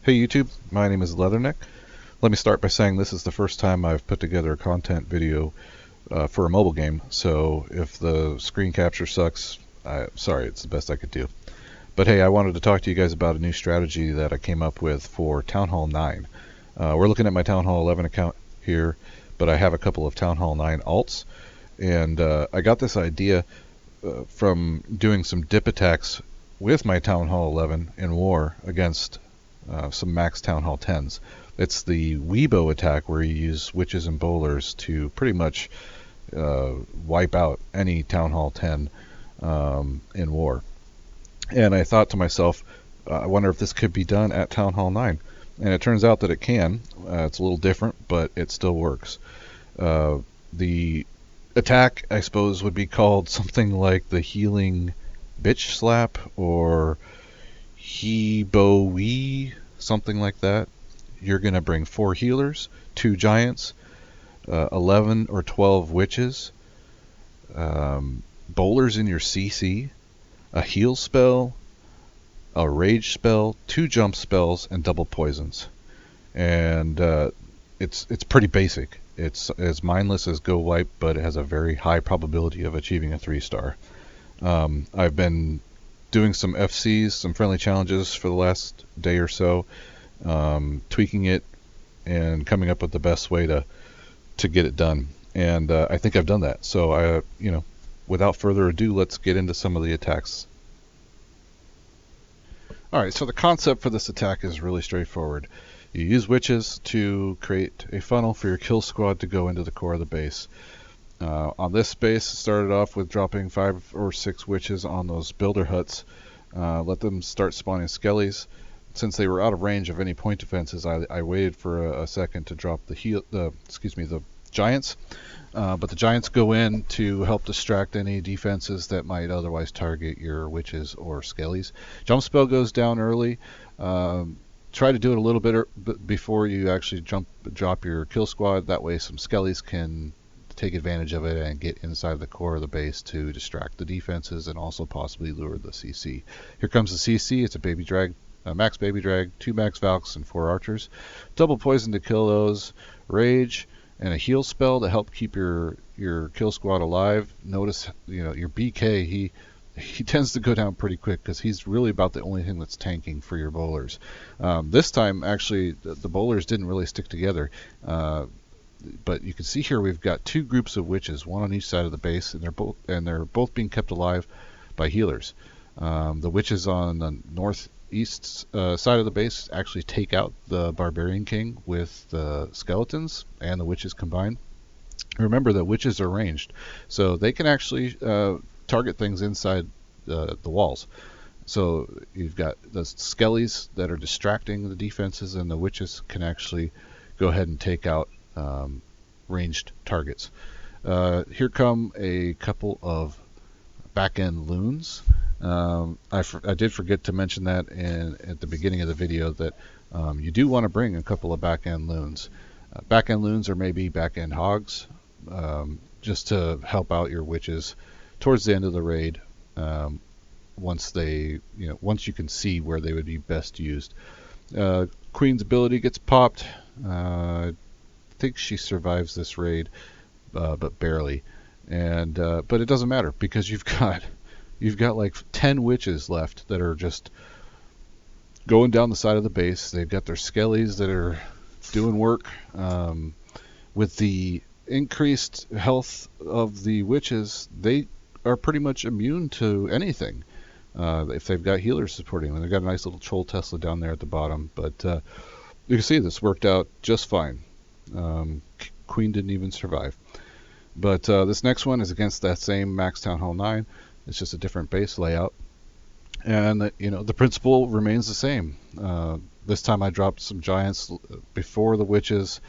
Hey YouTube, my name is Leatherneck. Let me start by saying this is the first time I've put together a content video for a mobile game, so if the screen capture sucks, sorry, it's the best I could do. But hey, I wanted to talk to you guys about a new strategy that I came up with for Town Hall 9. We're looking at my Town Hall 11 account here, but I have a couple of Town Hall 9 alts, and I got this idea from doing some dip attacks with my Town Hall 11 in war against some max Town Hall 10s. It's the HeBoWi attack where you use witches and bowlers to pretty much wipe out any Town Hall 10 in war. And I thought to myself, I wonder if this could be done at Town Hall 9. And it turns out that it can. It's a little different, but it still works. The attack, I suppose, would be called something like the Healing Bitch Slap or HeBoWi, something like that. You're going to bring 4 healers, 2 giants, 11 or 12 witches, bowlers in your CC, a heal spell, a rage spell, 2 jump spells, and double poisons. And it's pretty basic. It's as mindless as Go Wipe, but it has a very high probability of achieving a 3-star. I've been doing some FCs, some friendly challenges for the last day or so, tweaking it and coming up with the best way to get it done. And I think I've done that. So without further ado, let's get into some of the attacks. Alright, so the concept for this attack is really straightforward. You use witches to create a funnel for your kill squad to go into the core of the base. On this base, it started off with dropping 5 or 6 witches on those builder huts. Let them start spawning skellies. Since they were out of range of any point defenses, I waited for a second to drop the giants. But the giants go in to help distract any defenses that might otherwise target your witches or skellies. Jump spell goes down early. Try to do it a little bit before you actually drop your kill squad. That way some skellies can take advantage of it and get inside the core of the base to distract the defenses and also possibly lure the CC. Here comes the CC. It's a baby drag, max baby drag, 2 max Valks and 4 archers. Double poison to kill those, rage, and a heal spell to help keep your kill squad alive. Notice, your BK, he tends to go down pretty quick because he's really about the only thing that's tanking for your bowlers. This time, actually, the bowlers didn't really stick together. But you can see here we've got 2 groups of witches, one on each side of the base, and they're both being kept alive by healers. The witches on the northeast side of the base actually take out the Barbarian King with the skeletons and the witches combined. Remember that witches are ranged, so they can actually target things inside the walls. So you've got the skellies that are distracting the defenses, and the witches can actually go ahead and take out ranged targets. Here come a couple of back-end loons. I did forget to mention that at the beginning of the video that you do want to bring a couple of back-end loons. Back-end loons are maybe back-end hogs, just to help out your witches towards the end of the raid. Once you can see where they would be best used. Queen's ability gets popped. I think she survives this raid, but barely. But it doesn't matter because you've got like 10 witches left that are just going down the side of the base. They've got their skellies that are doing work. With the increased health of the witches, they are pretty much immune to anything. If they've got healers supporting them. They've got a nice little troll Tesla down there at the bottom. But you can see this worked out just fine. Queen didn't even survive. But this next one is against that same max Town Hall 9. It's just a different base layout. And the principle remains the same. This time I dropped some giants before the witches,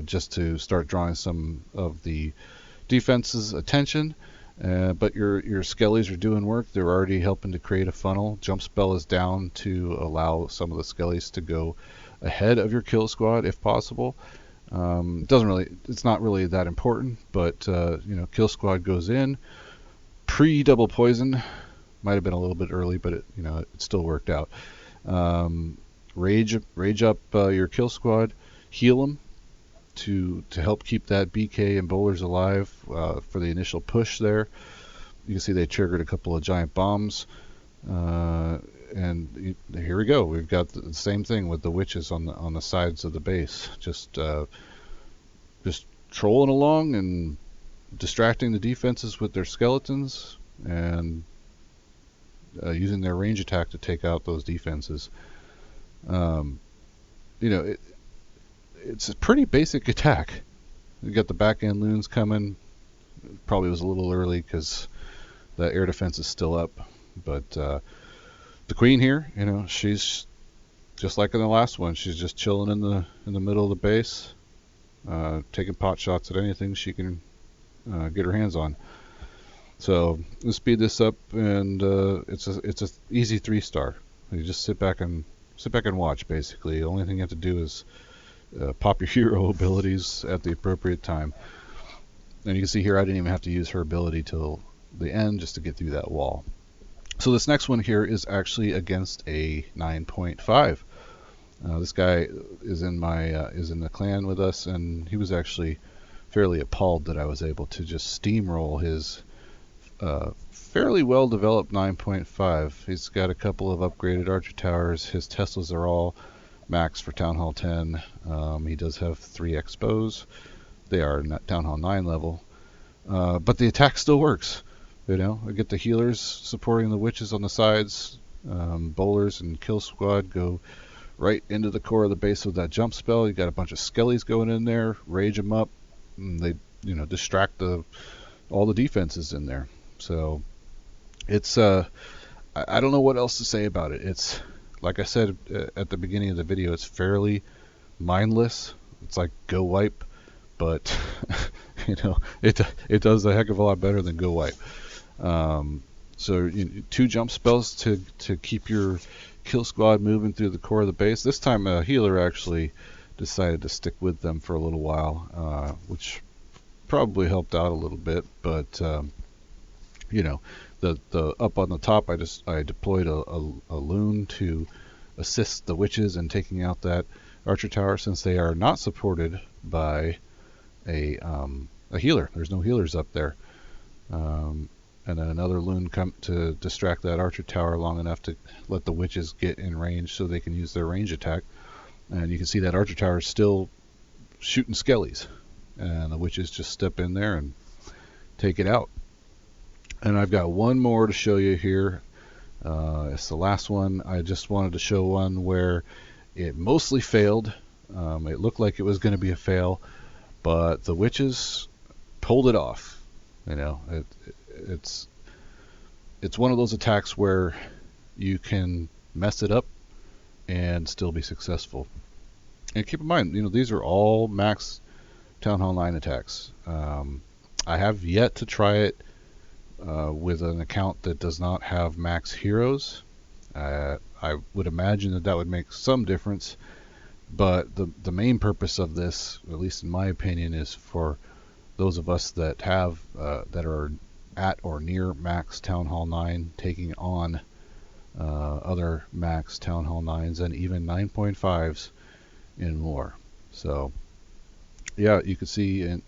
just to start drawing some of the defense's attention. But your skellies are doing work. They're already helping to create a funnel. Jump spell is down to allow some of the skellies to go ahead of your kill squad if possible. It's not really that important, but kill squad goes in. Pre-double poison might have been a little bit early, but it still worked out. rage up your kill squad, heal them to help keep that BK and bowlers alive for the initial push there. You can see they triggered a couple of giant bombs. And here we go. We've got the same thing with the witches on the sides of the base, just trolling along and distracting the defenses with their skeletons and using their range attack to take out those defenses. It's a pretty basic attack. You got the back end loons coming. Probably was a little early because the air defense is still up, but the queen here, she's just like in the last one. She's just chilling in the middle of the base, taking pot shots at anything she can get her hands on. So let's speed this up, and it's a easy 3-star. You just sit back and watch. Basically, the only thing you have to do is pop your hero abilities at the appropriate time. And you can see here I didn't even have to use her ability till the end just to get through that wall. So this next one here is actually against a 9.5. This guy is in the clan with us, and he was actually fairly appalled that I was able to just steamroll his fairly well developed 9.5. He's got a couple of upgraded archer towers. His Teslas are all max for Town Hall 10. He does have 3 expos. They are not Town Hall 9 level, but the attack still works. I get the healers supporting the witches on the sides. Bowlers and kill squad go right into the core of the base with that jump spell. You got a bunch of skellies going in there, rage them up, and they distract all the defenses in there. So it's I don't know what else to say about it. It's like I said at the beginning of the video, it's fairly mindless. It's like Go Wipe, but it does a heck of a lot better than Go Wipe. So 2 jump spells to keep your kill squad moving through the core of the base. This time a healer actually decided to stick with them for a little while, which probably helped out a little bit. But the up on the top, I deployed a loon to assist the witches in taking out that archer tower, since they are not supported by a healer. There's no healers up there. And then another loon come to distract that archer tower long enough to let the witches get in range so they can use their range attack. And you can see that archer tower is still shooting skellies, and the witches just step in there and take it out. And I've got one more to show you here. It's the last one. I just wanted to show one where it mostly failed. It looked like it was going to be a fail, but the witches pulled it off. It's one of those attacks where you can mess it up and still be successful. And keep in mind, these are all max Town Hall 9 attacks. I have yet to try it with an account that does not have max heroes. I would imagine that would make some difference, but the main purpose of this, at least in my opinion, is for those of us that have that are at or near max Town Hall 9, taking on other max Town Hall 9s and even 9.5s in war. So yeah, you can see in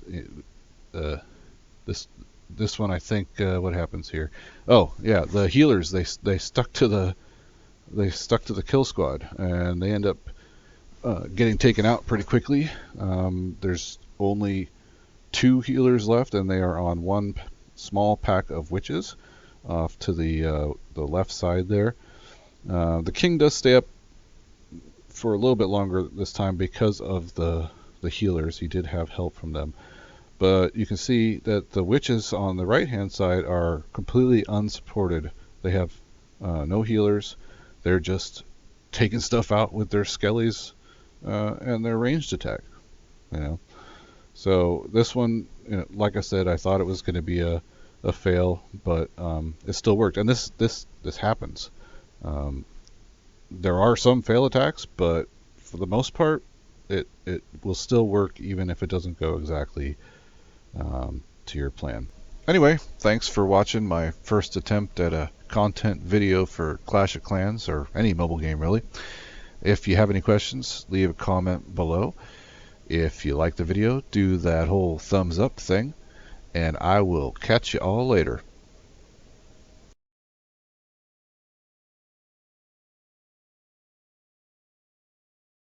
this one, I think what happens here. Oh yeah, the healers they stuck to the kill squad, and they end up getting taken out pretty quickly. There's only 2 healers left, and they are on one small pack of witches off to the left side there. The king does stay up for a little bit longer this time because of the healers. He did have help from them, but you can see that the witches on the right hand side are completely unsupported. They have no healers. They're just taking stuff out with their skellies and their ranged attack. So this one, like I said, I thought it was going to be a fail, but it still worked. And this happens. There are some fail attacks, but for the most part, it will still work even if it doesn't go exactly to your plan. Anyway, thanks for watching my first attempt at a content video for Clash of Clans, or any mobile game really. If you have any questions, leave a comment below. If you like the video, do that whole thumbs up thing, and I will catch you all later.